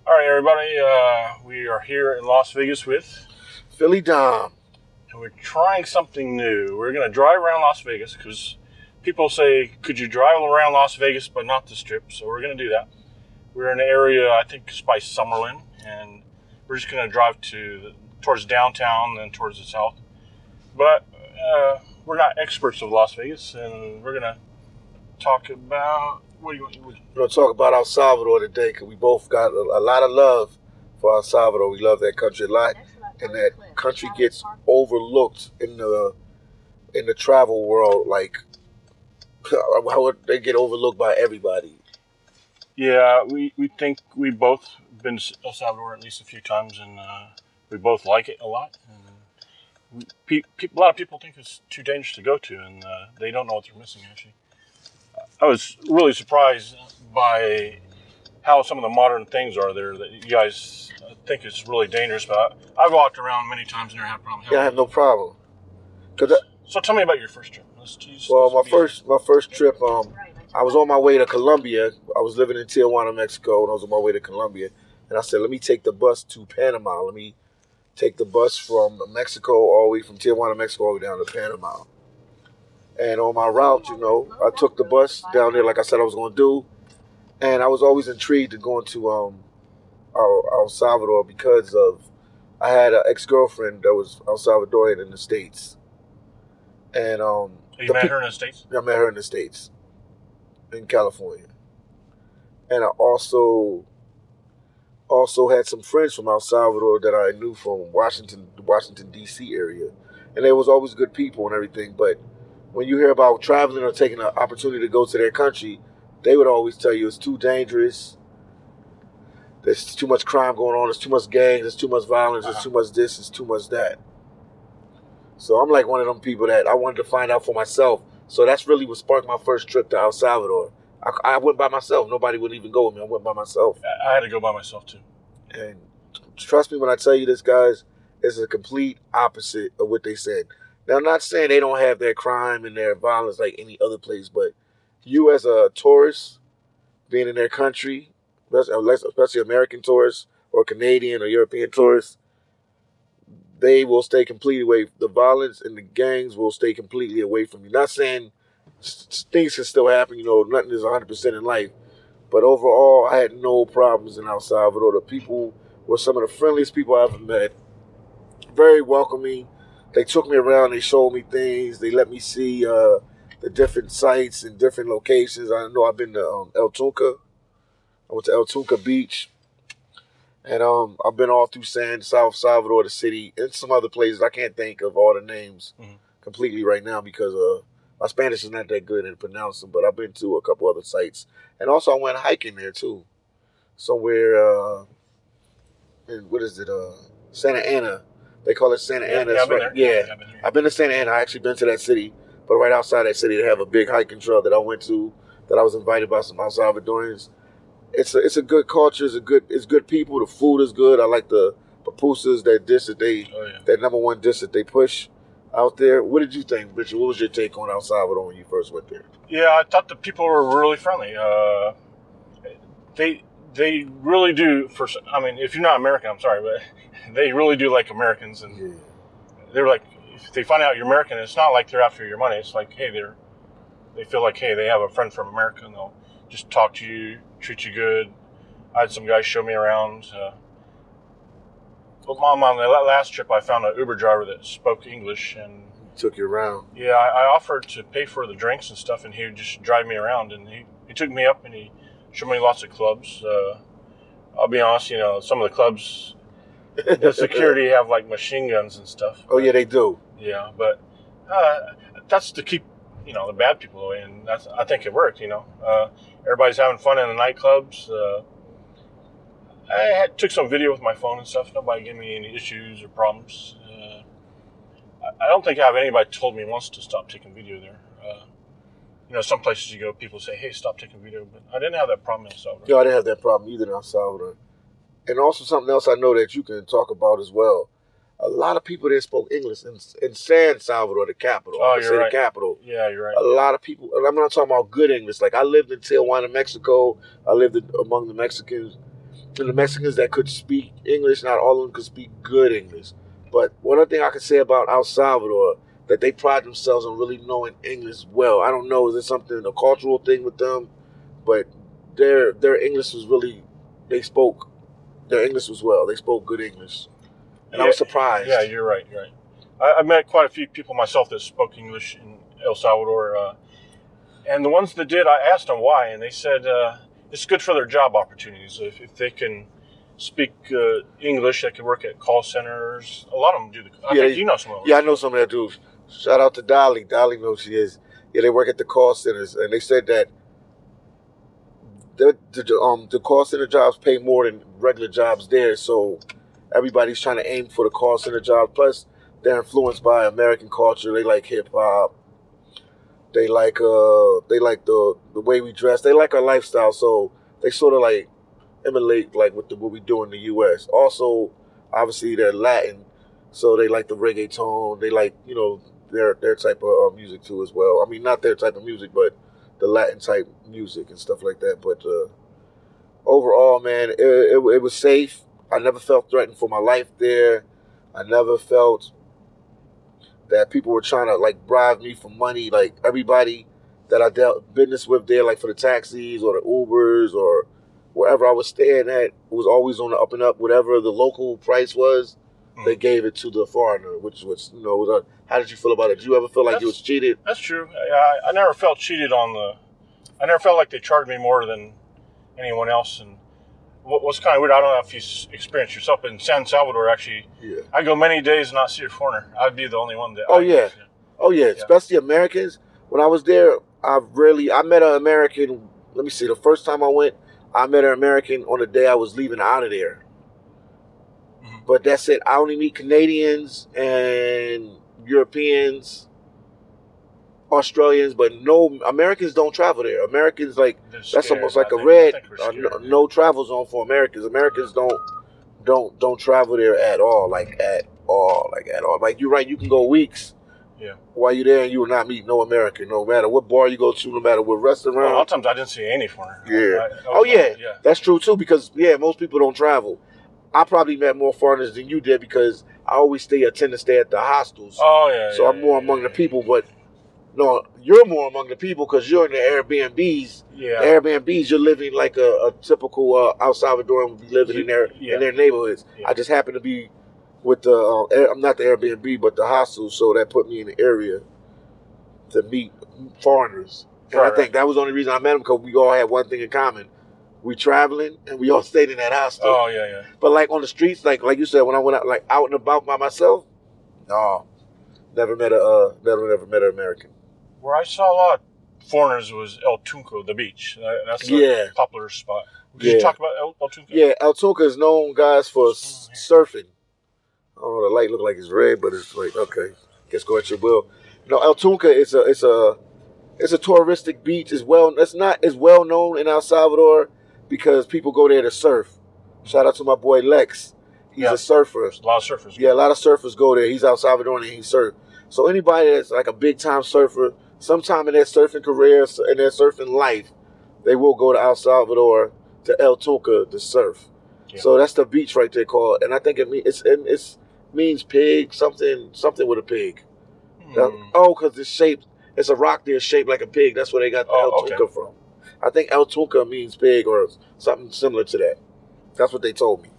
All right, everybody. We are here in Las Vegas with Philly Dom. And we're trying something new. We're going to drive around Las Vegas because people say, could you drive around Las Vegas but not the Strip? So we're going to do that. We're in an area, I think, it's by Summerlin, and we're just going to drive towards downtown and towards the south. But we're not experts of Las Vegas, and we're going to talk about, what do you want? We're going to talk about El Salvador today because we both got a lot of love for El Salvador. We love that country a lot, and that country gets overlooked in the travel world. Like, how they get overlooked by everybody. Yeah, we think we both been to El Salvador at least a few times, and we both like it a lot. And a lot of people think it's too dangerous to go to, and they don't know what they're missing, actually. I was really surprised by how some of the modern things are there that you guys think it's really dangerous, but I've walked around many times and never had a problem. Yeah, I have no problem. So tell me about your first trip. My first trip, I was on my way to Colombia. I was living in Tijuana, Mexico, and I was on my way to Colombia. And I said, let me take the bus to Panama. Let me take the bus from Mexico, all the way from Tijuana, Mexico, all the way down to Panama. And on my route, I took the bus down there like I said I was going to do. And I was always intrigued to go into El Salvador because I had an ex-girlfriend that was El Salvadorian in the States. And you met her in the States? I met her in the States, in California. And I also had some friends from El Salvador that I knew from the Washington, D.C. area. And they was always good people and everything. But when you hear about traveling or taking an opportunity to go to their country, they would always tell you it's too dangerous. There's too much crime going on. There's too much gangs. There's too much violence. There's too much this. There's too much that. So I'm like one of them people that I wanted to find out for myself. So that's really what sparked my first trip to El Salvador. I went by myself. Nobody would even go with me. I went by myself. I had to go by myself, too. And trust me when I tell you this, guys, it's a complete opposite of what they said. Now, I'm not saying they don't have their crime and their violence like any other place, but you as a tourist, being in their country, especially American tourists or Canadian or European tourists, they will stay completely away. The violence and the gangs will stay completely away from you. Not saying things can still happen, nothing is 100% in life. But overall, I had no problems in El Salvador. The people were some of the friendliest people I ever met. Very welcoming. They took me around. They showed me things. They let me see the different sites and different locations. I know I've been to El Tunca. I went to El Tunca Beach. And I've been all through South Salvador, the city, and some other places. I can't think of all the names completely right now because my Spanish is not that good at pronouncing them, but I've been to a couple other sites. And also I went hiking there too. Somewhere Santa Ana. They call it Santa Ana. Yeah, I've been there. Yeah, I've been to Santa Ana. I actually been to that city. But right outside that city, they have a big hiking trail that I went to, that I was invited by some El Salvadorians. It's a good culture. It's good people. The food is good. I like the pupusas, that number one dish that they push out there. What did you think, Richard? What was your take on El Salvador when you first went there? Yeah, I thought the people were really friendly. They really do. If you're not American, I'm sorry, but they really do like Americans, and they're like, if they find out you're American, it's not like they're after your money. It's like, hey, they feel like, hey, they have a friend from America, and they'll just talk to you, treat you good. I had some guys show me around. But on the last trip, I found an Uber driver that spoke English and took you around. Yeah, I offered to pay for the drinks and stuff, and he would just drive me around. And he took me up and he showed me lots of clubs. I'll be honest, some of the clubs, the security have like machine guns and stuff. Oh yeah, they do. Yeah, but that's to keep the bad people away, and I think it worked. Everybody's having fun in the nightclubs. I took some video with my phone and stuff. Nobody gave me any issues or problems. I don't think I have anybody told me once to stop taking video there. Some places you go, people say, hey, stop taking video. But I didn't have that problem in El Salvador. Yeah, I didn't have that problem either in El Salvador. And also something else I know that you can talk about as well. A lot of people there spoke English in San Salvador, the capital. Oh, you're right. The capital. Yeah, you're right. A lot of people, and I'm not talking about good English. Like, I lived in Tijuana, Mexico. I lived among the Mexicans. and the Mexicans that could speak English, not all of them could speak good English. But one other thing I can say about El Salvador, that they pride themselves on really knowing English well. I don't know, is it something, a cultural thing with them? But their English was really, their English was well. They spoke good English. And I was surprised. Yeah, you're right. I met quite a few people myself that spoke English in El Salvador. And the ones that did, I asked them why, and they said it's good for their job opportunities. If they can speak English, they can work at call centers. A lot of them do. I think you know some of them. Yeah, I know some of that dudes. Shout out to Dolly. Dolly knows she is. Yeah, they work at the call centers, and they said that the call center jobs pay more than regular jobs there. So everybody's trying to aim for the call center job. Plus, they're influenced by American culture. They like hip hop. They like the way we dress. They like our lifestyle. So they sort of like emulate like what we do in the U.S. Also, obviously they're Latin, so they like the reggaeton. They like their type of music too as well. I mean, not their type of music, but the Latin type music and stuff like that. But overall, man, it was safe. I never felt threatened for my life there. I never felt that people were trying to like bribe me for money. Like everybody that I dealt business with there, like for the taxis or the Ubers or wherever I was staying at, was always on the up and up. Whatever the local price was, they gave it to the foreigner, which was how did you feel about it? Did you ever feel like you was cheated? That's true. I never felt cheated I never felt like they charged me more than anyone else. And what's kind of weird, I don't know if you experienced yourself, but in San Salvador, actually, I go many days and not see a foreigner. I'd be the only one that. Oh yeah, especially Americans. When I was there, I met an American. Let me see. The first time I went, I met an American on the day I was leaving out of there. Mm-hmm. But that's it. I only meet Canadians and Europeans, Australians, but no Americans don't travel there. Americans that's almost like a red no travel zone for Americans. Americans don't travel there at all. Like you're right. You can go weeks. Yeah. While you're there, and you will not meet no American, no matter what bar you go to, no matter what restaurant. Well, a lot of times I didn't see any foreigner. Yeah. That's true too. Because most people don't travel. I probably met more foreigners than you did because I always tend to stay at the hostels. Oh yeah. So I'm more among the people, but no, you're more among the people because you're in the Airbnbs. Yeah. The Airbnbs, you're living like a typical El Salvadoran would be living in their neighborhoods. Yeah. I just happen to be with I'm not the Airbnb, but the hostel, so that put me in the area to meet foreigners. And I think that was the only reason I met them, because we all had one thing in common. We traveling, and we all stayed in that hostel. Oh, yeah. But like on the streets, like you said, when I went out, like out and about by myself, no, never met an American. Where I saw a lot of foreigners was El Tunco, the beach. That's a popular spot. Did you talk about El Tunco? Yeah, El Tunco is known, guys, for surfing. I don't know, the light look like it's red, but it's like, okay, guess go at your will. El Tunco is a touristic beach. It's not as well known in El Salvador because people go there to surf. Shout out to my boy Lex. He's a surfer. A lot of surfers. Yeah, a lot of surfers go there. He's El Salvadorian and he surf. So anybody that's like a big time surfer, sometime in their surfing career, in their surfing life, they will go to El Salvador, to El Tunco to surf. Yeah. So that's the beach right there called, and I think it means pig, something with a pig. Because it's shaped. It's a rock there shaped like a pig. That's where they got the El Tunco from. I think El Tunco means pig or something similar to that. That's what they told me.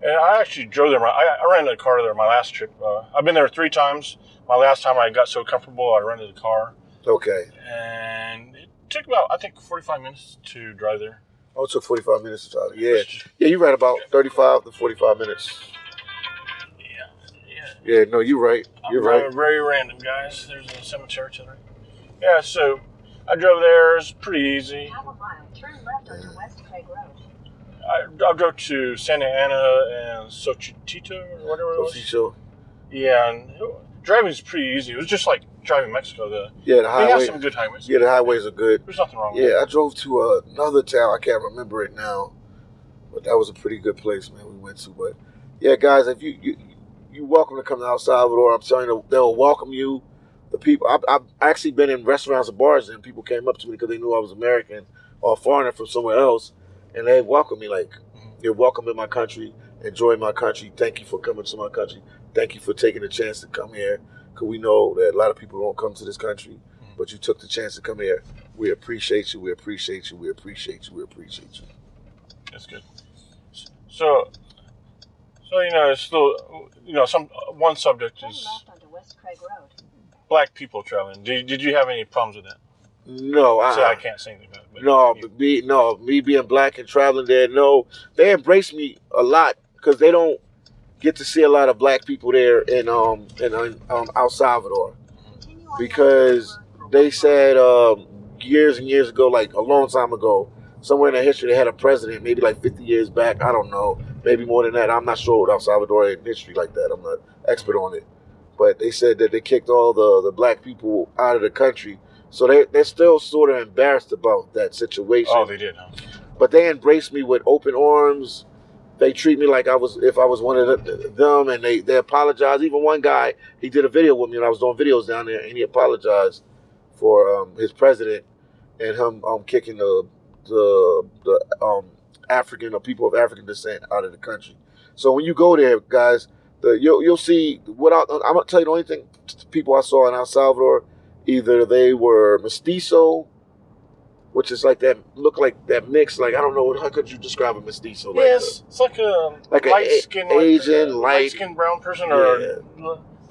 And I actually drove there. I rented a car there my last trip. I've been there 3 times. My last time I got so comfortable, I rented a car. Okay. And it took about, I think, 45 minutes to drive there. Oh, it took 45 minutes to drive. Yeah. Yeah, you ran about 35 to 45 minutes. Yeah, no, you're right. You're right. Very random, guys. There's a cemetery to the right. Yeah, so I drove there. It's pretty easy. Half a mile, turn left onto West Craig Road. I drove to Santa Ana and Xochitito or whatever it was. Xochitito. Yeah, and driving is pretty easy. It was just like driving Mexico. The highway. They have some good highways. Yeah, the highways are good. There's nothing wrong with it. Yeah, I drove to another town. I can't remember it now, but that was a pretty good place, man, we went to. But yeah, guys, if you're welcome to come to El Salvador. I'm telling you, they'll welcome you. The people, I've actually been in restaurants and bars, and people came up to me because they knew I was American or a foreigner from somewhere else, and they welcomed me like, You're welcome in my country. Enjoy my country. Thank you for coming to my country. Thank you for taking the chance to come here. Because we know that a lot of people don't come to this country, but you took the chance to come here. We appreciate you. We appreciate you. We appreciate you. We appreciate you. That's good. So it's still, one subject Turn is left onto West Craig Road. black people traveling. Did you have any problems with that? No, I can't say anything about it. Me being black and traveling there, no, they embrace me a lot because they don't get to see a lot of black people there in El Salvador, Continue on because West Craig Road for they 1 said mile. years and years ago, like a long time ago, somewhere in their history, they had a president, maybe like 50 years back. I don't know, maybe more than that. I'm not sure with El Salvadorian history like that. I'm not expert on it, but they said that they kicked all the black people out of the country. So they're still sort of embarrassed about that situation. Oh, they did, huh? But they embraced me with open arms. They treat me like if I was one of them, and they apologize. Even one guy, he did a video with me, and I was doing videos down there, and he apologized for his president and him kicking the African or people of African descent out of the country. So when you go there, guys, you'll see. I'm gonna tell you the only thing people I saw in El Salvador, either they were mestizo, which is like that, look like that mix. Like, I don't know, how could you describe a mestizo? Yes, it's like a light skin, Asian, light skin brown person or a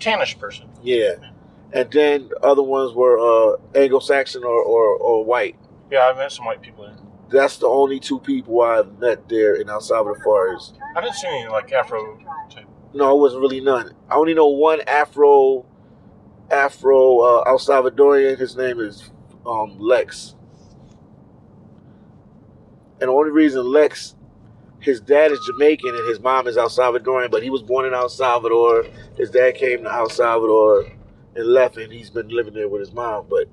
tannish person. Yeah. And then other ones were Anglo-Saxon or white. Yeah, I've met some white people there. That's the only two people I've met there in El Salvador. Far as I didn't see any like Afro type. no, it wasn't really none. I only know one Afro El Salvadorian. His name is Lex. And the only reason Lex, his dad is Jamaican and his mom is El Salvadorian, but he was born in El Salvador. His dad came to El Salvador and left, and he's been living there with his mom. But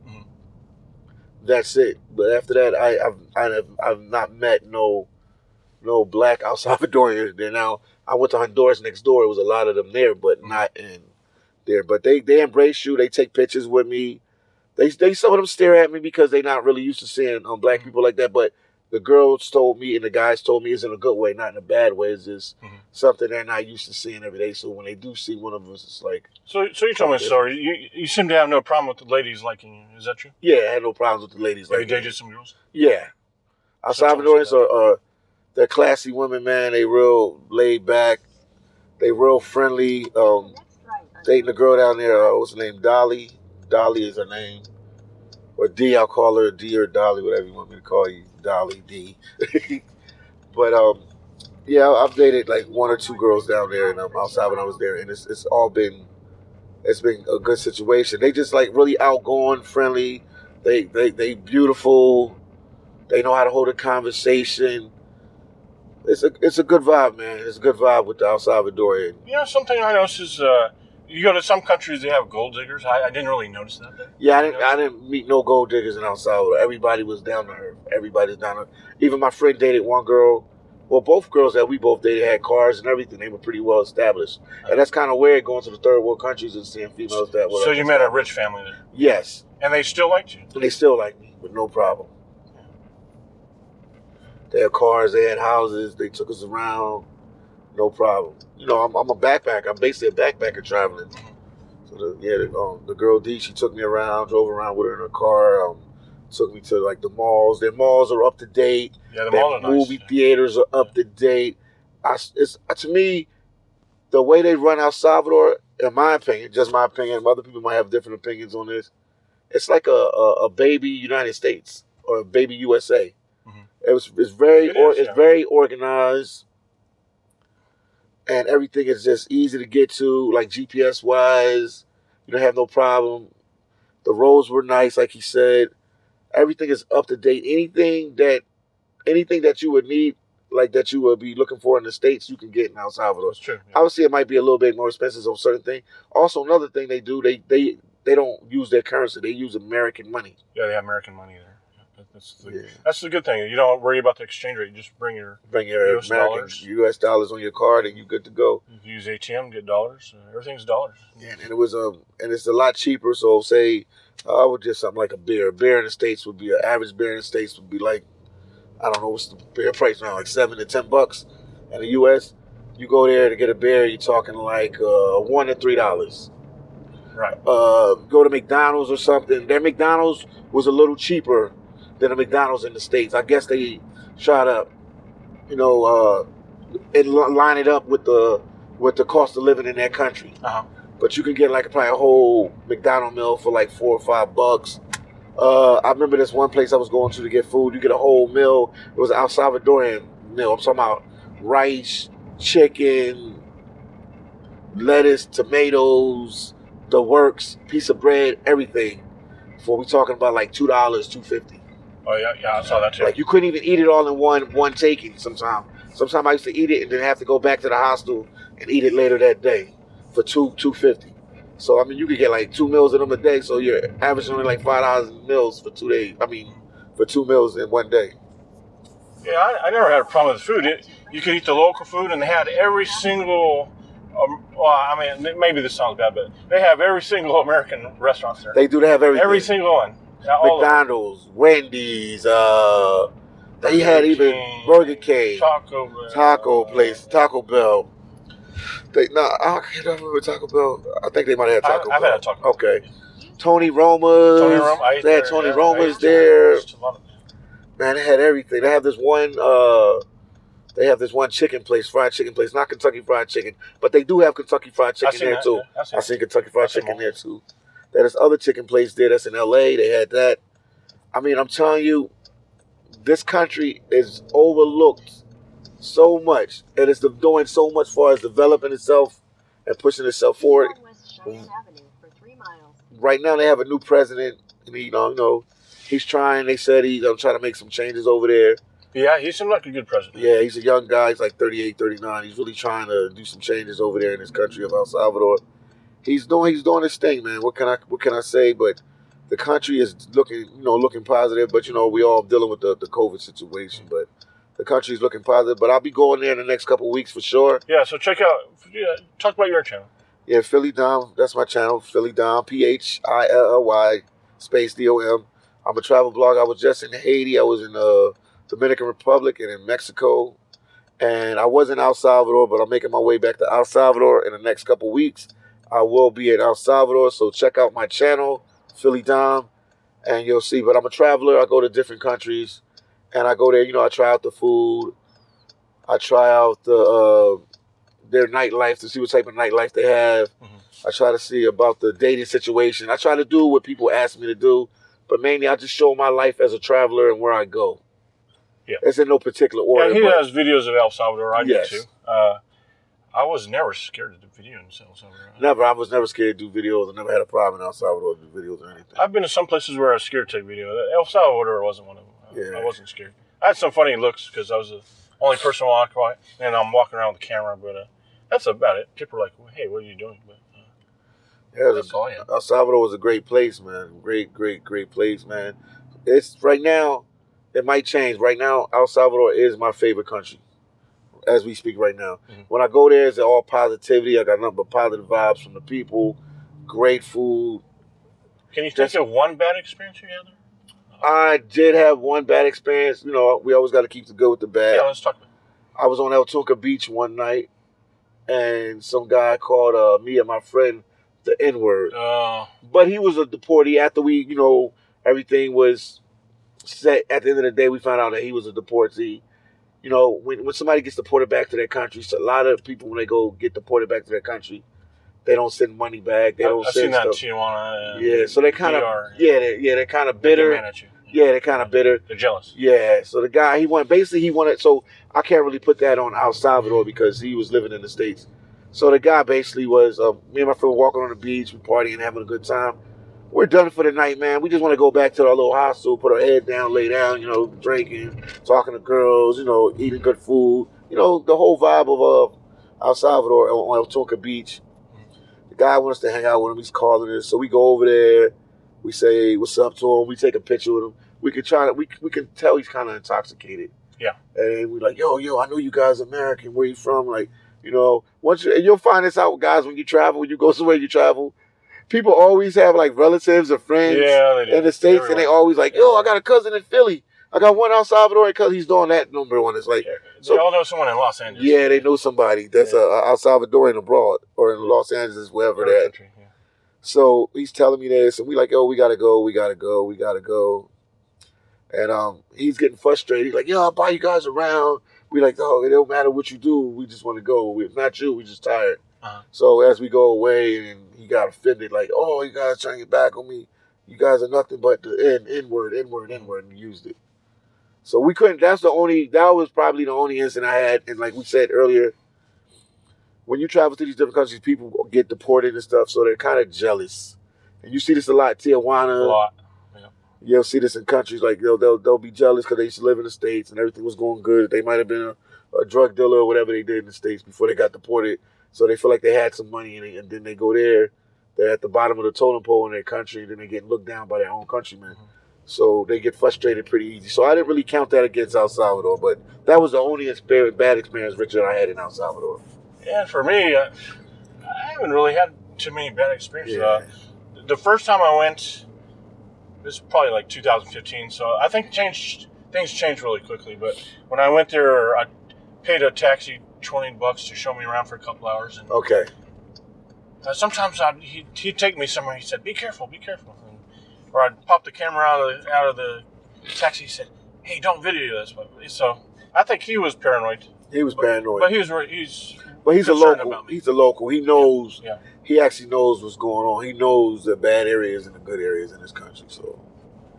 that's it. But after that, I've not met no black El Salvadorians there. Now I went to Honduras next door. It was a lot of them there, but not in there. But they embrace you. They take pictures with me. They some of them stare at me because they're not really used to seeing black people like that. But the girls told me and the guys told me it's in a good way, not in a bad way. It's just something they're not used to seeing every day. So when they do see one of us, it's like... So you told me a story. You seem to have no problem with the ladies liking you. Is that true? Yeah, I had no problems with the ladies Have you liking me. dated some girls? Yeah. El Salvadorians they're classy women, man. They real laid back. They real friendly. Dating a girl down there, what's her name? Dolly. Dolly is her name. Or D, I'll call her D or Dolly, whatever you want me to call you. Dolly, D. But, yeah, I've dated like one or two girls down there in El Salvador when I was there, and it's been a good situation. They just like really outgoing, friendly. They beautiful. They know how to hold a conversation. It's a good vibe, man. It's a good vibe with the El Salvadorian. You know, something I noticed is you go to some countries, they have gold diggers. I didn't really notice that there. Yeah, I didn't meet no gold diggers in El Salvador. Everybody was down to earth. Everybody's down to earth. Even my friend dated one girl. Well, both girls that we both dated had cars and everything. They were pretty well established. And that's kind of weird going to the third world countries and seeing females that were... So you met a rich family there? Yes. And they still liked you? And they still like me, with no problem. They had cars, they had houses, they took us around, no problem. You know, I'm a backpacker. I'm basically a backpacker traveling. So the girl D, she took me around, drove around with her in her car, took me to like the malls. Their malls are up to date. Yeah, the malls are nice. Movie theaters are up to date. To me, the way they run El Salvador, in my opinion, just my opinion, other people might have different opinions on this. It's like a baby United States or a baby USA. It's very organized, and everything is just easy to get to, like GPS wise. You don't have no problem. The roads were nice, like he said. Everything is up to date. Anything that you would need, like that you would be looking for in the States, you can get in El Salvador. That's true. Yeah. Obviously, it might be a little bit more expensive on certain things. Also, another thing they do, they don't use their currency. They use American money. Yeah, they have American money there. That's the good thing. You don't worry about the exchange rate. You just bring your US dollars on your card, and you're good to go. You can use ATM, get dollars. Everything's dollars. Yeah, and it was and it's a lot cheaper. So say I would just something like a beer. A beer in the States would be an average beer in the States would be like, I don't know what's the beer price now, like $7 to $10. In the U.S., you go there to get a beer, you're talking like $1 to $3. Right. Go to McDonald's or something. Their McDonald's was a little cheaper than the McDonald's in the States. I guess they try to, line it up with the cost of living in their country. Uh-huh. But you can get like probably a whole McDonald's meal for like $4 or $5. I remember this one place I was going to get food. You get a whole meal. It was an El Salvadorian meal. I'm talking about rice, chicken, lettuce, tomatoes, the works, piece of bread, everything. For we talking about like $2, $2.50. Oh yeah, I saw that too. Like you couldn't even eat it all in one taking. Sometimes I used to eat it and then have to go back to the hostel and eat it later that day for $2.50. So I mean, you could get like 2 meals of them a day. So you're averaging only like $5 in meals for 2 days. I mean, for 2 meals in one day. Yeah, I never had a problem with food. You could eat the local food, and they had every single. Maybe this sounds bad, but they have every single American restaurant there. They do have everything. Every single one. All McDonald's, Wendy's, they had even Burger King, Taco place, Taco Bell. I can't remember Taco Bell. I think they might have had Taco Bell. I've had a Taco Bell. Okay. Tony Roma's. They had Tony Roma's there. Man, they had everything. They have this one. They have this one chicken place, fried chicken place. Not Kentucky Fried Chicken, but they do have Kentucky Fried Chicken there too. I've seen Kentucky Fried Chicken there too. There's other chicken place there that's in L.A. They had that. I mean, I'm telling you, this country is overlooked so much, and it's doing so much as far as developing itself and pushing itself forward. Right now, they have a new president, and he's trying. They said he's trying to make some changes over there. Yeah, he seemed like a good president. Yeah, he's a young guy. He's like 38, 39. He's really trying to do some changes over there in his country of El Salvador. He's doing his thing, man. What can I say? But the country is looking positive. But we all dealing with the COVID situation. But the country's looking positive. But I'll be going there in the next couple of weeks for sure. Yeah. So check out. Talk about your channel. Yeah, Philly Dom. That's my channel. Philly Dom. PHILLY space DOM. I'm a travel blogger. I was just in Haiti. I was in Dominican Republic and in Mexico. And I was in El Salvador, but I'm making my way back to El Salvador in the next couple of weeks. I will be in El Salvador, so check out my channel, Philly Dom, and you'll see. But I'm a traveler. I go to different countries, and I go there. I try out the food. I try out their nightlife to see what type of nightlife they have. Mm-hmm. I try to see about the dating situation. I try to do what people ask me to do, but mainly I just show my life as a traveler and where I go. Yeah. It's in no particular order. Yeah, he has videos of El Salvador. I do too. I was never scared to do video in El Salvador. Never. I was never scared to do videos. I never had a problem in El Salvador to do videos or anything. I've been to some places where I was scared to take video. El Salvador wasn't one of them. I wasn't scared. I had some funny looks because I was the only person walking by, and I'm walking around with the camera, but that's about it. People are like, well, hey, what are you doing? But that's all I had. El Salvador was a great place, man. Great place, man. It's right now, it might change. Right now, El Salvador is my favorite country as we speak right now. Mm-hmm. When I go there, it's all positivity. I got nothing but positive vibes from the people. Great food. Can you think of one bad experience you had there? I did have one bad experience. We always got to keep the good with the bad. Yeah, let's talk about it. I was on El Tunca Beach one night, and some guy called me and my friend the N-word. But he was a deportee. After we, everything was set, at the end of the day, we found out that he was a deportee. When somebody gets deported back to their country, so a lot of people, when they go get deported back to their country, they don't send money back. They don't send stuff. I've seen that in Tijuana. Yeah, so they kind of, they're kind of bitter. They get mad at you. Yeah, they're kind of bitter. They're jealous. Yeah, so the guy, he wanted, so I can't really put that on El Salvador because he was living in the States. So the guy basically was, me and my friend walking on the beach, we partying, having a good time. We're done for the night, man. We just want to go back to our little hostel, put our head down, lay down, drinking, talking to girls, eating good food. The whole vibe of El Salvador on El Tunca Beach. The guy wants us to hang out with him. He's calling us. So we go over there. We say what's up to him. We take a picture with him. We can tell he's kind of intoxicated. Yeah. And we're like, yo, I know you guys are American. Where you from? Like, and you'll find this out, guys, when you travel, when you go somewhere you travel. People always have like relatives or friends in the States, and they always like, yo, I got a cousin in Philly. I got one El Salvador because he's doing that number one. It's like, they all know someone in Los Angeles. Yeah, they know somebody that's El Salvadorian abroad or in Los Angeles, wherever they're at. Yeah. So he's telling me this, and we like, oh, we gotta go. And he's getting frustrated. He's like, yo, I'll buy you guys around. We like, oh, it don't matter what you do. We just want to go. If not you, we just tired. So as we go away, and he got offended, like, oh, you guys trying to get back on me. You guys are nothing but the N-word, and used it. So we couldn't, that was probably the only incident I had. And like we said earlier, when you travel to these different countries, people get deported and stuff, so they're kind of jealous. And you see this a lot, Tijuana. A lot. Yeah. You'll see this in countries like they'll be jealous because they used to live in the States and everything was going good. They might have been a drug dealer or whatever they did in the States before they got deported. So they feel like they had some money and then they go there. They're at the bottom of the totem pole in their country, and then they get looked down by their own countrymen. So they get frustrated pretty easy. So I didn't really count that against El Salvador, but that was the only bad experience, Richard, I had in El Salvador. Yeah, for me, I haven't really had too many bad experiences. Yeah. The first time I went, this is probably like 2015, so I think things changed really quickly. But when I went there, I paid a taxi $20 to show me around for a couple hours. And okay. Sometimes he'd take me somewhere. He said, "Be careful, be careful." Or I'd pop the camera out of the taxi. He said, "Hey, don't video this." So I think he was paranoid. He was paranoid. But he's a local. He's a local. He knows. Yeah. He actually knows what's going on. He knows the bad areas and the good areas in this country. So.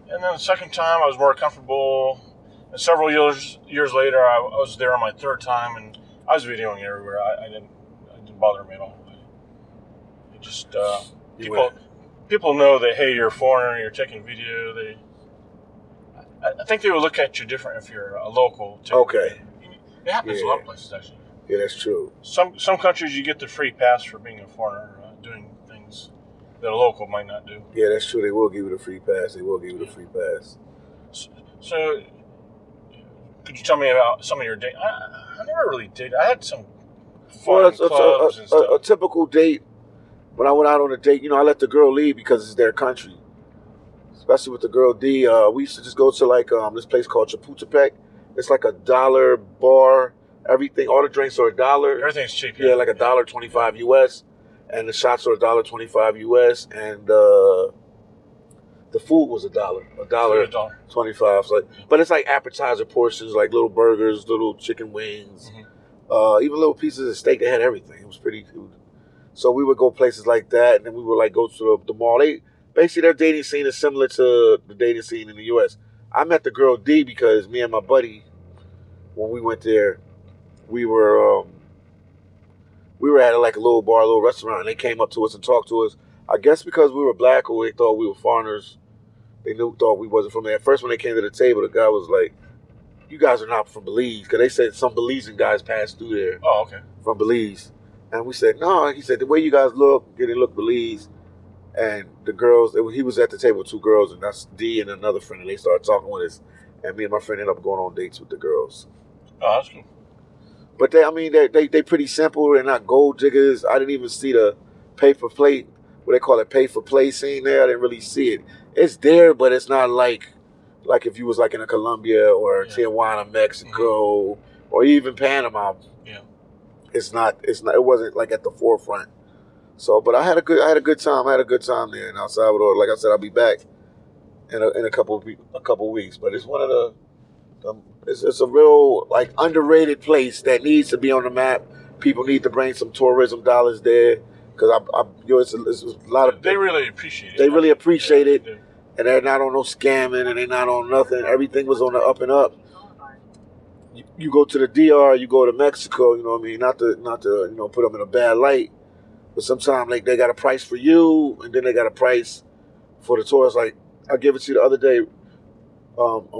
And then the second time, I was more comfortable. And several years later, I was there on my third time, and I was videoing everywhere. I didn't bother me at all. It just people know that, hey, you're a foreigner, you're taking video. I think they would look at you different if you're a local. Okay. It happens in a lot of places, actually. Yeah, that's true. Some countries you get the free pass for being a foreigner, doing things that a local might not do. Yeah, that's true. They will give you the free pass. So could you tell me about some of your dates? I never really dated. I had some fun clubs and stuff. A typical date. When I went out on a date, I let the girl lead because it's their country. Especially with the girl D. We used to just go to like this place called Chapultepec. It's like $1 bar. Everything, all the drinks are $1. Everything's cheap. Yeah, like $1.25 US, and the shots are $1.25 US, and the food was $1.25. So, but it's like appetizer portions, like little burgers, little chicken wings, even little pieces of steak. They had everything. It was pretty. So we would go places like that, and then we would like go to the mall. Basically their dating scene is similar to the dating scene in the U.S. I met the girl D because me and my buddy, when we went there, we were at like a little bar, a little restaurant, and they came up to us and talked to us. I guess because we were black or they thought we were foreigners, thought we wasn't from there. At first, when they came to the table, the guy was like, "You guys are not from Belize," because they said some Belizean guys passed through there. Oh, okay. From Belize. And we said, no. He said, the way you guys look, didn't look Belize. And the girls, he was at the table with two girls, and that's D and another friend, and they started talking with us. And me and my friend ended up going on dates with the girls. Oh, that's cool. But they pretty simple. They're not gold diggers. I didn't even see the pay for play, what they call it, pay for play scene there. I didn't really see it. It's there, but it's not like if you was like in a Colombia or Tijuana, Mexico, or even Panama. Yeah. It wasn't like at the forefront. So, but I had a good time. I had a good time there in El Salvador. Like I said, I'll be back in a couple of weeks. But it's one of it's a real like underrated place that needs to be on the map. People need to bring some tourism dollars there because it's a lot of. They really appreciate it. They really appreciate it, and they're not on no scamming, and they're not on nothing. Everything was on the up and up. You go to the DR, you go to Mexico, you know what I mean? Not to put them in a bad light, but sometimes like they got a price for you, and then they got a price for the tourists. Like I gave it to you the other day,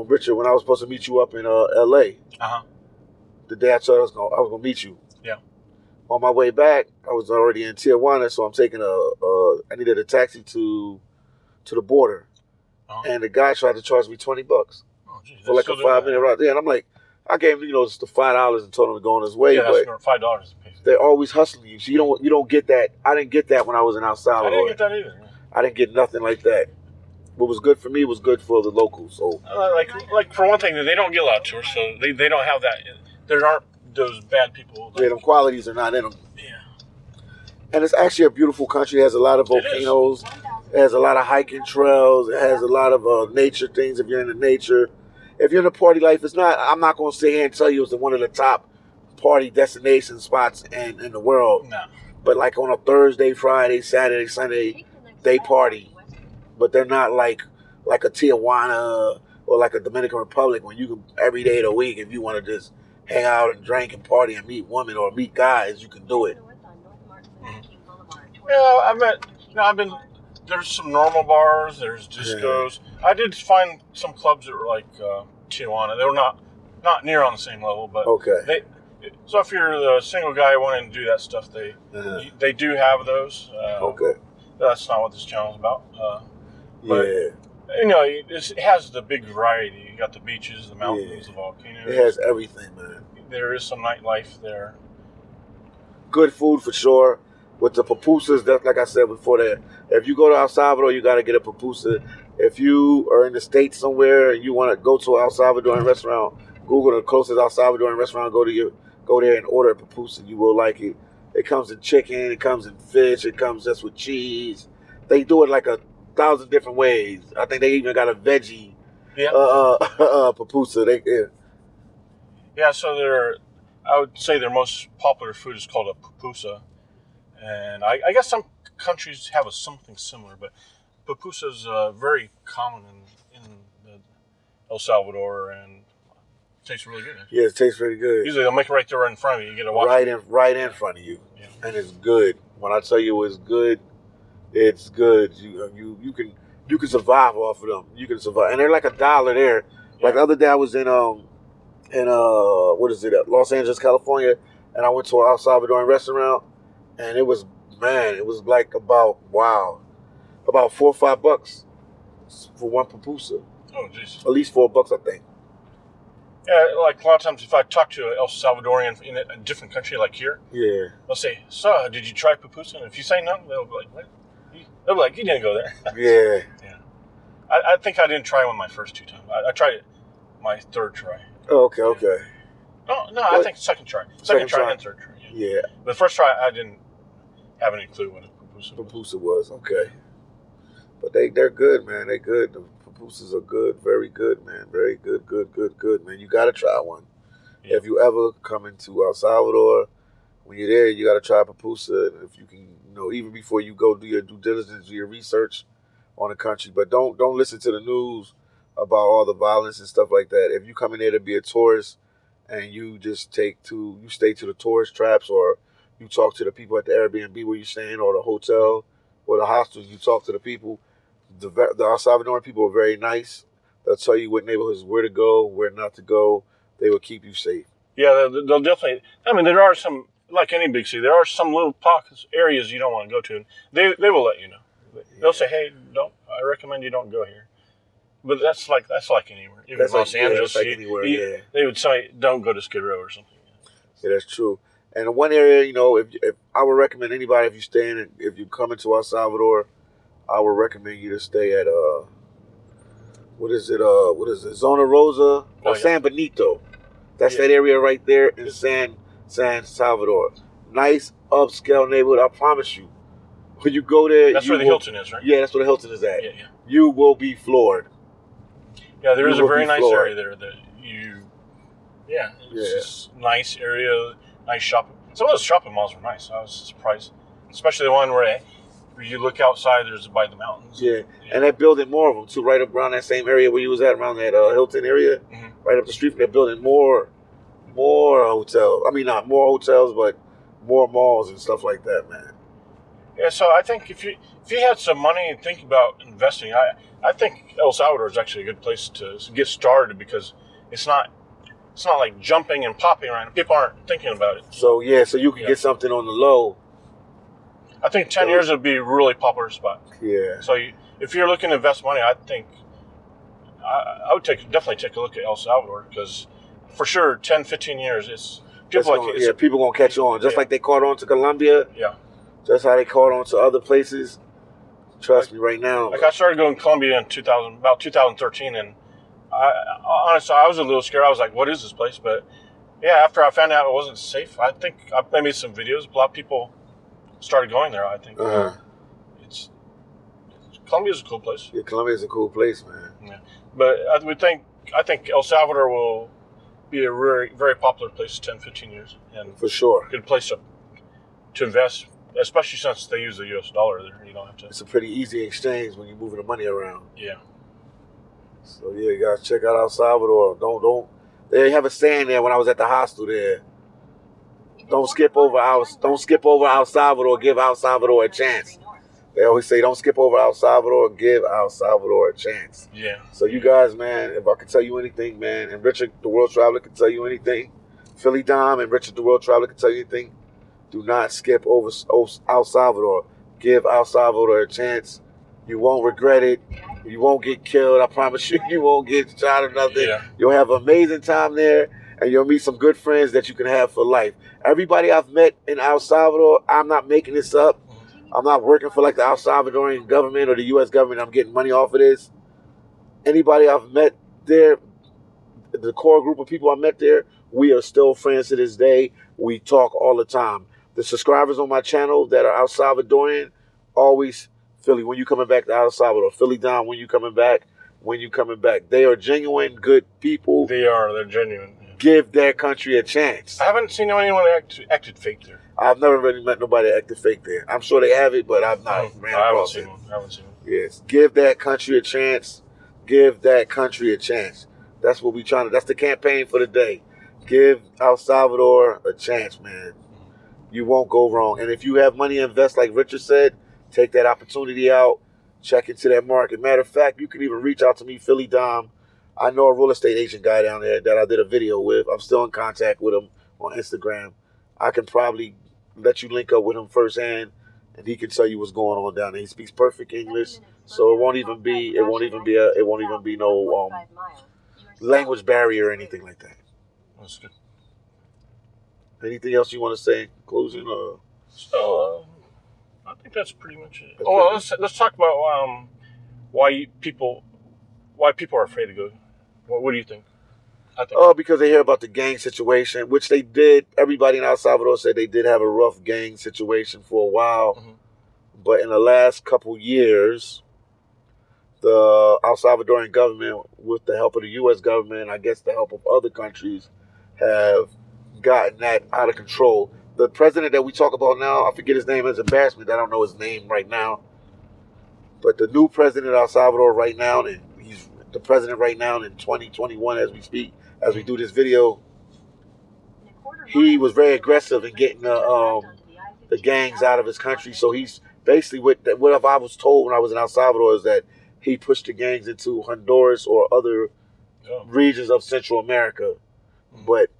Richard, when I was supposed to meet you up in L.A. The day I told I was gonna meet you. Yeah. On my way back, I was already in Tijuana, so I'm taking I needed a taxi to the border, and the guy tried to charge me $20 for like a 5-minute ride. Yeah, and I'm like. I gave him, just the $5 and told him to go on his way. Yeah, that's $5. They're always hustling you, so you don't get that. I didn't get that when I was in El Salvador. I didn't get that either. I didn't get nothing like that. what was good for me was good for the locals. So like for one thing, they don't get a lot of tourists, so they don't have that. There aren't those bad people. yeah, them qualities are not in them. Yeah. And it's actually a beautiful country. It has a lot of volcanoes. It has a lot of hiking trails. It has a lot of nature things if you're into nature. If you're in the party life, it's not. I'm not going to sit here and tell you it's one of the top party destination spots in the world. No. But like on a Thursday, Friday, Saturday, Sunday, they party. But they're not like a Tijuana or like a Dominican Republic when you can every day of the week, if you want to just hang out and drink and party and meet women or meet guys, you can do it. Yeah, I've been. There's some normal bars. There's discos. Yeah. I did find some clubs that were like Tijuana. They were not near on the same level, but okay. So if you're the single guy wanting to do that stuff, they do have those. Okay. That's not what this channel is about. But, you know, it has the big variety. You got the beaches, the mountains, the volcanoes. It has everything, man. There is some nightlife there. Good food for sure. With the pupusas, that's like I said before that. If you go to El Salvador, you got to get a pupusa. If you are in the States somewhere and you want to go to an El Salvadoran restaurant, Google the closest El Salvadoran restaurant, go there and order a pupusa. You will like it. It comes in chicken, it comes in fish, it comes just with cheese. They do it like 1,000 different ways. I think they even got a veggie pupusa. Yeah, so I would say their most popular food is called a pupusa. And I guess some countries have something similar, but pupusa is very common in El Salvador, and it tastes really good. Yeah, it tastes really good. Usually they'll make it right there in front of you. You get to watch right in front of you, and it's good. When I tell you it's good, it's good. You can survive off of them. You can survive, and they're like $1 there. Yeah. Like the other day, I was in what is it? Los Angeles, California, and I went to an El Salvadoran restaurant. And it was like about $4 or $5 for one pupusa. Oh, jeez. At least $4, I think. Yeah, like a lot of times if I talk to an El Salvadorian in a different country like here, they'll say, "So, did you try pupusa?" And if you say no, they'll be like, "What?" They'll be like, "You didn't go there." Yeah. Yeah. I think I didn't try one my first 2 times. I tried it my third try. Oh, okay. No, I think second try. Second try and third try. Yeah. The first try, I didn't have any clue what a pupusa was. Okay. But they're good, man. They're good. The pupusas are good. Very good, man. Very good, good, man. You got to try one. Yeah. If you ever come into El Salvador, when you're there, you got to try a pupusa. And if you can, even before you go do your due diligence, do your research on the country. But don't listen to the news about all the violence and stuff like that. If you come in there to be a tourist and you just stay to the tourist traps, or you talk to the people at the Airbnb where you're staying, or the hotel or the hostel, you talk to the people. The El Salvadoran people are very nice. They'll tell you what neighborhoods, where to go, where not to go. They will keep you safe. Yeah, they'll definitely. I mean, there are some, like any big city, there are some little pockets, areas you don't want to go to. And they will let you know. They'll say, "Hey, I recommend you don't go here." But that's like anywhere. Even Los Angeles, like anywhere. They would say, "Don't go to Skid Row" or something. Yeah, that's true. And one area, if I would recommend anybody, if you come into El Salvador, I would recommend you to stay at what is it? Zona Rosa or San Benito. That's that area right there in San Salvador. Nice upscale neighborhood. I promise you. When you go there, that's where the Hilton is, right? Yeah, that's where the Hilton is at. Yeah. You will be floored. Yeah, there is a very nice area there that it's just nice area, nice shopping. Some of those shopping malls were nice. I was surprised, especially the one where you look outside. There's by the mountains. Yeah, and they're building more of them too, right up around that same area where you was at, around that Hilton area, right up the street. They're building more hotels. I mean, not more hotels, but more malls and stuff like that, man. Yeah, so I think if you had some money and think about investing, I think El Salvador is actually a good place to get started, because it's not like jumping and popping around. People aren't thinking about it. So you can get something on the low. I think 10 years would be a really popular spot. Yeah. So if you're looking to invest money, I think I would definitely take a look at El Salvador, because for sure 10, 15 years people gonna catch on, just like they caught on to Colombia. Yeah. Just how they caught on to other places. Trust me, right now. Like I started going to Colombia in 2013, and honestly, I was a little scared. I was like, "What is this place?" But yeah, after I found out it wasn't safe, I think I made some videos. A lot of people started going there. I think it's Colombia's a cool place. Yeah, Colombia's a cool place, man. Yeah, but I think El Salvador will be a very, very popular place 10, 15 years, and For sure. good place to invest, especially since they use the U.S. dollar there. You don't have to. It's a pretty easy exchange when you're moving the money around. Yeah. So yeah, you guys check out El Salvador. Don't. They have a saying there when I was at the hostel there. Don't skip over El Salvador. Give El Salvador a chance. They always say, don't skip over El Salvador. Give El Salvador a chance. Yeah. So you guys, man, if I can tell you anything, man, and Richard the World Traveler can tell you anything, Philly Dom and Richard the World Traveler can tell you anything, do not skip over El Salvador. Give El Salvador a chance. You won't regret it. You won't get killed. I promise you, you won't get shot or nothing. Yeah. You'll have an amazing time there, and you'll meet some good friends that you can have for life. Everybody I've met in El Salvador, I'm not making this up. I'm not working for like the El Salvadorian government or the U.S. government. I'm getting money off of this. Anybody I've met there, the core group of people I met there, we are still friends to this day. We talk all the time. The subscribers on my channel that are El Salvadorian, always, Philly, when you coming back to El Salvador? Philly Dom, when you coming back? When you coming back? They are genuine, good people. They are. They're genuine. Yeah. Give their country a chance. I haven't seen anyone acted fake there. I've never really met nobody that acted fake there. I'm sure they have it, but I've not ran across it. I haven't seen one. Yes. Give that country a chance. Give that country a chance. That's what we trying to, that's the campaign for the day. Give El Salvador a chance, man. You won't go wrong. And if you have money to invest, like Richard said, take that opportunity out. Check into that market. Matter of fact, you can even reach out to me, Philly Dom. I know a real estate agent guy down there that I did a video with. I'm still in contact with him on Instagram. I can probably let you link up with him firsthand, and he can tell you what's going on down there. He speaks perfect English, so it won't even be no language barrier or anything like that. That's good. Anything else you want to say in conclusion? So I think that's pretty much it. Let's talk about why people are afraid to go. What do you think? I think because they hear about the gang situation, which they did. Everybody in El Salvador said they did have a rough gang situation for a while. Mm-hmm. But in the last couple years, the El Salvadorian government, with the help of the U.S. government, I guess the help of other countries, have gotten that out of control. The president that we talk about now, I forget his name, it's embarrassment. I don't know his name right now. But the new president of El Salvador right now, and he's the president right now in 2021 as we speak, as we do this video, he was very aggressive in getting the gangs out of his country. So he's basically, what I was told when I was in El Salvador is that he pushed the gangs into Honduras or other regions of Central America. But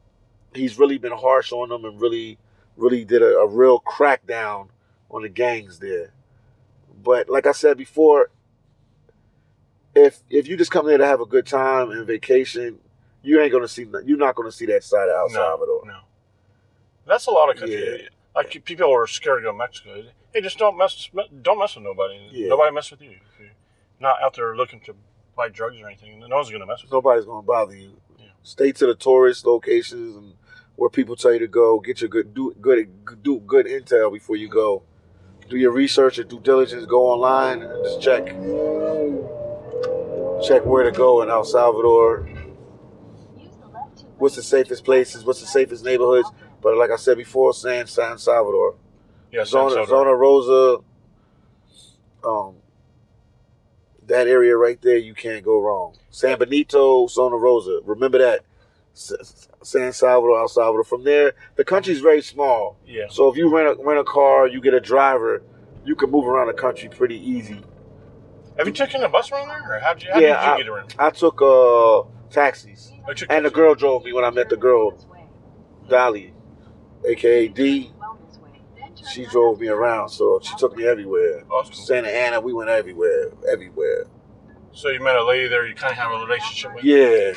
he's really been harsh on them and really did a real crackdown on the gangs there. But like I said before, if you just come there to have a good time and vacation, you're not gonna see that side of El Salvador. No, that's a lot of countries. Yeah. Like people are scared to go to Mexico. Hey, just don't mess with nobody. Yeah. Nobody mess with you. If you're not out there looking to buy drugs or anything, no one's gonna mess with you. Nobody's gonna bother you. Yeah. Stay to the tourist locations and where people tell you to go. Get your do good intel before you go. Do your research and due diligence. Go online and just check where to go in El Salvador. What's the safest places? What's the safest neighborhoods? But like I said before, San Salvador. Yeah, Zona Rosa. That area right there, you can't go wrong. San Benito, Zona Rosa. Remember that. San Salvador, El Salvador. From there, the country's very small. Yeah. So if you rent a car, you get a driver, you can move around the country pretty easy. Have you taken a bus around there, or how did you get around? I took taxis, and the girl drove me when I met the girl, Dolly, aka D. She drove me around, so she took me everywhere. Awesome. Santa Ana, we went everywhere. So you met a lady there you kind of have a relationship with? Yeah.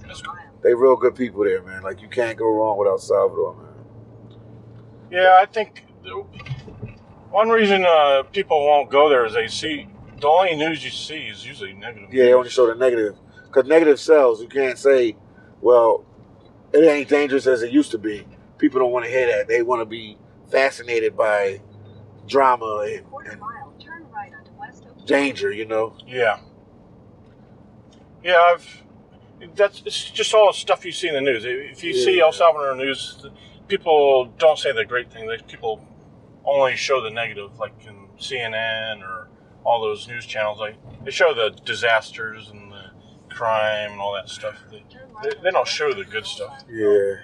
That's cool. They real good people there, man. Like, you can't go wrong with El Salvador, man. Yeah, I think One reason people won't go there is they see the only news you see is usually negative. Yeah, they only show the negative. Because negative sells. You can't say, well, it ain't dangerous as it used to be. People don't want to hear that. They want to be fascinated by drama and Quarter-mile, turn right onto West Oak. danger, you know? Yeah. Yeah, it's just all the stuff you see in the news. If you see El Salvador news, people don't say the great thing. People only show the negative, like in CNN or all those news channels. Like they show the disasters and the crime and all that stuff. They don't show the good stuff. Yeah.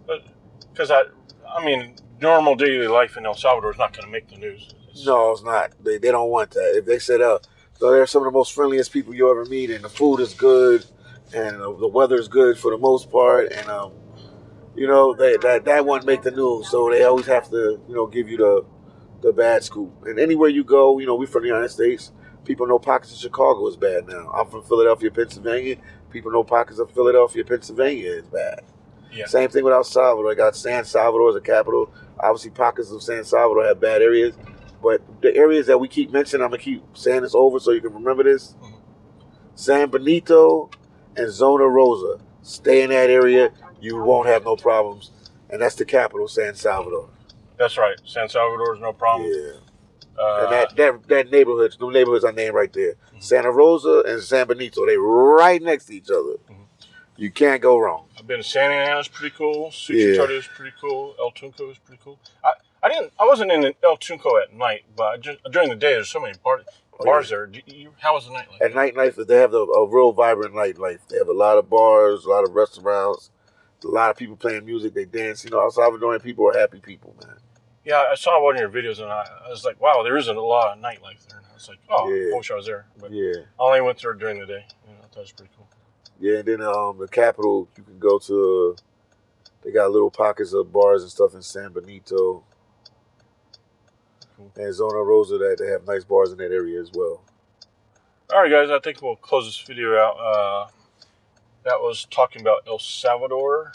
But because I mean, normal daily life in El Salvador is not going to make the news. No, it's not. They don't want that. If they said, so they're some of the most friendliest people you ever meet, and the food is good, and the weather is good for the most part, and you know, that won't make the news. So they always have to, you know, give you the bad scoop. And anywhere you go, you know, we're from the United States. People know pockets of Chicago is bad now. I'm from Philadelphia, Pennsylvania. People know pockets of Philadelphia, Pennsylvania is bad. Yeah. Same thing with El Salvador. I got San Salvador as a capital. Obviously, pockets of San Salvador have bad areas. But the areas that we keep mentioning, I'm going to keep saying this over so you can remember this. Mm-hmm. San Benito and Zona Rosa. Stay in that area. You won't have no problems. And that's the capital, San Salvador. That's right. San Salvador is no problem. Yeah. And that neighborhoods, the neighborhoods I named right there. Mm-hmm. Santa Rosa and San Benito, they right next to each other. Mm-hmm. You can't go wrong. I've been to Santa Ana's pretty cool. Suchitoto is pretty cool. El Tunco is pretty cool. I wasn't in El Tunco at night, but during the day there's so many bars there. How was the nightlife? At nightlife, they have a real vibrant nightlife. They have a lot of bars, a lot of restaurants, a lot of people playing music. They dance. You know, El Salvadorian people are happy people, man. Yeah, I saw one of your videos and I was like, wow, there isn't a lot of nightlife there. And I was like, oh, yeah. I wish I was there. But I only went there during the day. You know, I thought it was pretty cool. Yeah, and then the capital, you can go to. They got little pockets of bars and stuff in San Benito. Cool. And Zona Rosa, that they have nice bars in that area as well. All right, guys, I think we'll close this video out. That was talking about El Salvador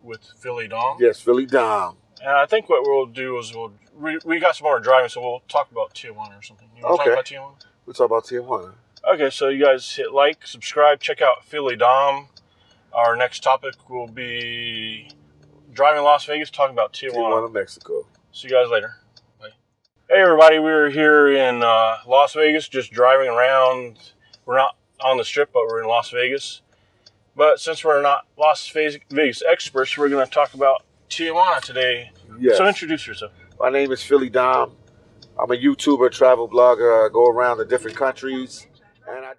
with Philly Dom. Yes, Philly Dom. And I think what we'll do is we got some more driving, so we'll talk about Tijuana or something. You want to talk about Tijuana? We'll talk about Tijuana. Okay, so you guys hit like, subscribe, check out Philly Dom. Our next topic will be driving Las Vegas, talking about Tijuana, Mexico. See you guys later. Bye. Hey, everybody. We're here in Las Vegas, just driving around. We're not on the strip, but we're in Las Vegas. But since we're not Las Vegas experts, we're going to talk about Tijuana today. Yes. So introduce yourself. My name is Philly Dom. I'm a YouTuber, travel blogger. I go around to different countries. And I do